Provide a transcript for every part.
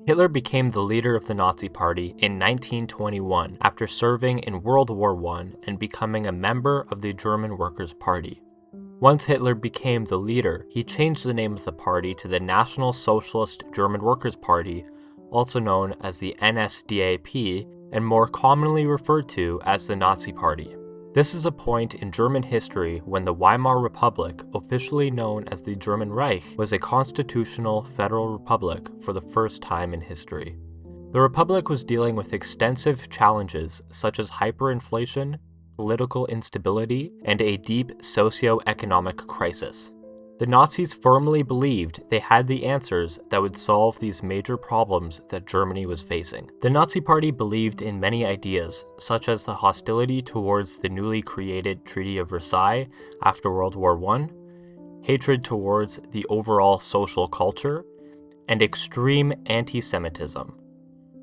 Hitler became the leader of the Nazi Party in 1921 after serving in World War I and becoming a member of the German Workers' Party. Once Hitler became the leader, he changed the name of the party to the National Socialist German Workers' Party, also known as the NSDAP, and more commonly referred to as the Nazi Party. This is a point in German history when the Weimar Republic, officially known as the German Reich, was a constitutional federal republic for the first time in history. The republic was dealing with extensive challenges such as hyperinflation, political instability, and a deep socio-economic crisis. The Nazis firmly believed they had the answers that would solve these major problems that Germany was facing. The Nazi Party believed in many ideas, such as the hostility towards the newly created Treaty of Versailles after World War I, hatred towards the overall social culture, and extreme anti-Semitism.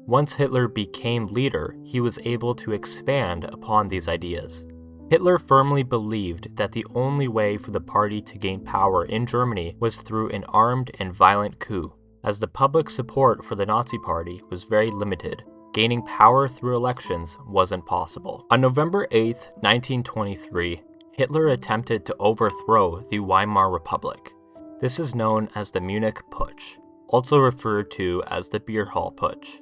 Once Hitler became leader, he was able to expand upon these ideas. Hitler firmly believed that the only way for the party to gain power in Germany was through an armed and violent coup, as the public support for the Nazi Party was very limited. Gaining power through elections wasn't possible. On November 8, 1923, Hitler attempted to overthrow the Weimar Republic. This is known as the Munich Putsch, also referred to as the Beer Hall Putsch.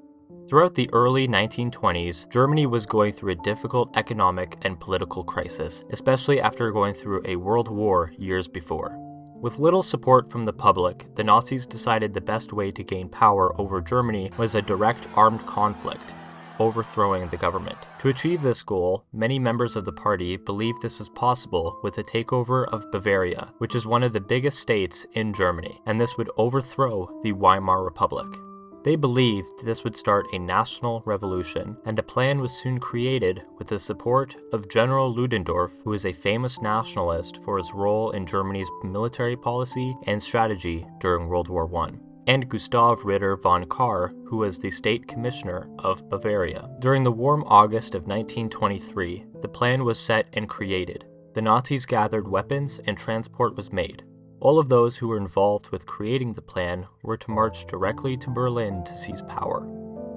Throughout the early 1920s, Germany was going through a difficult economic and political crisis, especially after going through a world war years before. With little support from the public, the Nazis decided the best way to gain power over Germany was a direct armed conflict, overthrowing the government. To achieve this goal, many members of the party believed this was possible with the takeover of Bavaria, which is one of the biggest states in Germany, and this would overthrow the Weimar Republic. They believed this would start a national revolution, and a plan was soon created with the support of General Ludendorff, who is a famous nationalist for his role in Germany's military policy and strategy during World War I, and Gustav Ritter von Kahr, who was the state commissioner of Bavaria. During the warm August of 1923, the plan was set and created. The Nazis gathered weapons and transport was made. All of those who were involved with creating the plan were to march directly to Berlin to seize power.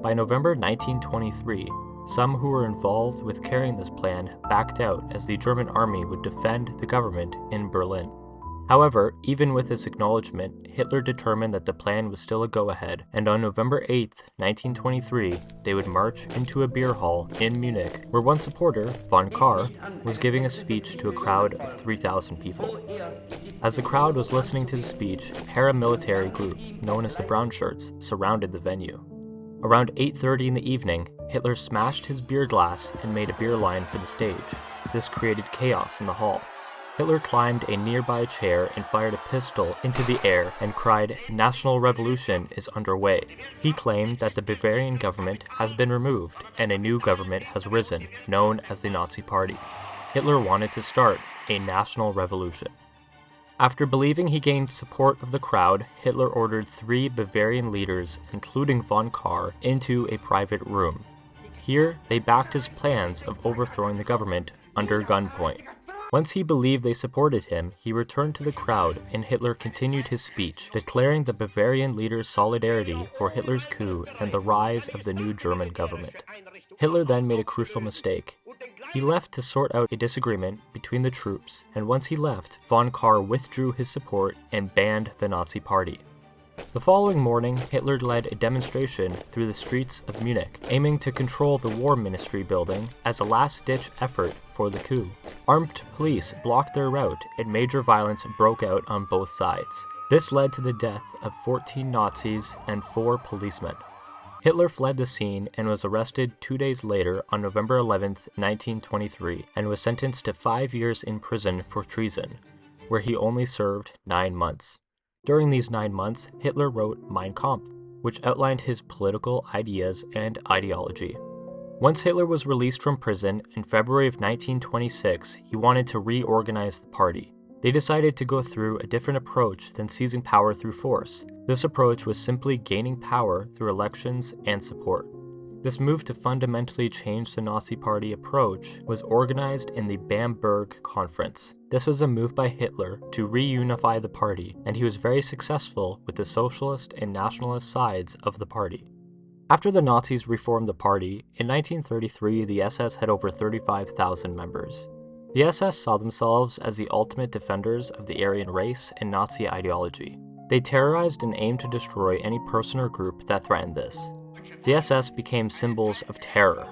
By November 1923, some who were involved with carrying this plan backed out as the German army would defend the government in Berlin. However, even with this acknowledgement, Hitler determined that the plan was still a go-ahead, and on November 8, 1923, they would march into a beer hall in Munich, where one supporter, von Kahr, was giving a speech to a crowd of 3,000 people. As the crowd was listening to the speech, a paramilitary group, known as the Brown Shirts, surrounded the venue. Around 8:30 in the evening, Hitler smashed his beer glass and made a beer line for the stage. This created chaos in the hall. Hitler climbed a nearby chair and fired a pistol into the air and cried, "National revolution is underway." He claimed that the Bavarian government has been removed and a new government has risen, known as the Nazi Party. Hitler wanted to start a national revolution. After believing he gained support of the crowd, Hitler ordered 3 Bavarian leaders, including von Kahr, into a private room. Here, they backed his plans of overthrowing the government under gunpoint. Once he believed they supported him, he returned to the crowd and Hitler continued his speech, declaring the Bavarian leaders' solidarity for Hitler's coup and the rise of the new German government. Hitler then made a crucial mistake. He left to sort out a disagreement between the troops, and once he left, von Kahr withdrew his support and banned the Nazi Party. The following morning, Hitler led a demonstration through the streets of Munich, aiming to control the War Ministry building as a last-ditch effort for the coup. Armed police blocked their route, and major violence broke out on both sides. This led to the death of 14 Nazis and 4 policemen. Hitler fled the scene and was arrested 2 days later on November 11, 1923, and was sentenced to 5 years in prison for treason, where he only served 9 months. During these 9 months, Hitler wrote Mein Kampf, which outlined his political ideas and ideology. Once Hitler was released from prison in February of 1926, he wanted to reorganize the party. They decided to go through a different approach than seizing power through force. This approach was simply gaining power through elections and support. This move to fundamentally change the Nazi Party approach was organized in the Bamberg Conference. This was a move by Hitler to reunify the party, and he was very successful with the socialist and nationalist sides of the party. After the Nazis reformed the party, in 1933 the SS had over 35,000 members. The SS saw themselves as the ultimate defenders of the Aryan race and Nazi ideology. They terrorized and aimed to destroy any person or group that threatened this. The SS became symbols of terror.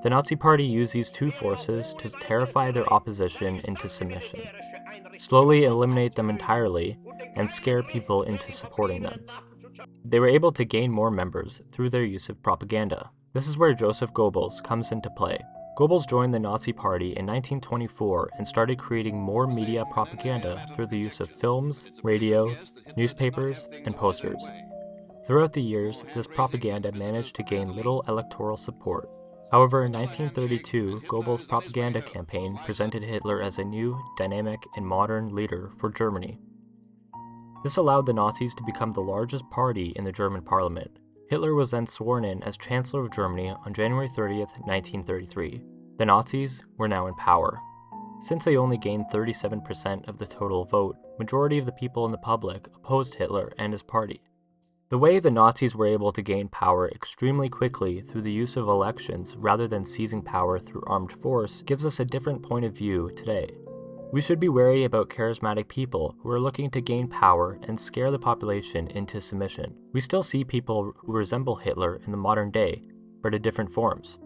The Nazi Party used these two forces to terrify their opposition into submission, slowly eliminate them entirely, and scare people into supporting them. They were able to gain more members through their use of propaganda. This is where Joseph Goebbels comes into play. Goebbels joined the Nazi Party in 1924 and started creating more media propaganda through the use of films, radio, newspapers, and posters. Throughout the years, this propaganda managed to gain little electoral support. However, in 1932, Goebbels' propaganda campaign presented Hitler as a new, dynamic, and modern leader for Germany. This allowed the Nazis to become the largest party in the German parliament. Hitler was then sworn in as Chancellor of Germany on January 30th, 1933. The Nazis were now in power. Since they only gained 37% of the total vote, majority of the people in the public opposed Hitler and his party. The way the Nazis were able to gain power extremely quickly through the use of elections rather than seizing power through armed force gives us a different point of view today. We should be wary about charismatic people who are looking to gain power and scare the population into submission. We still see people who resemble Hitler in the modern day, but in different forms.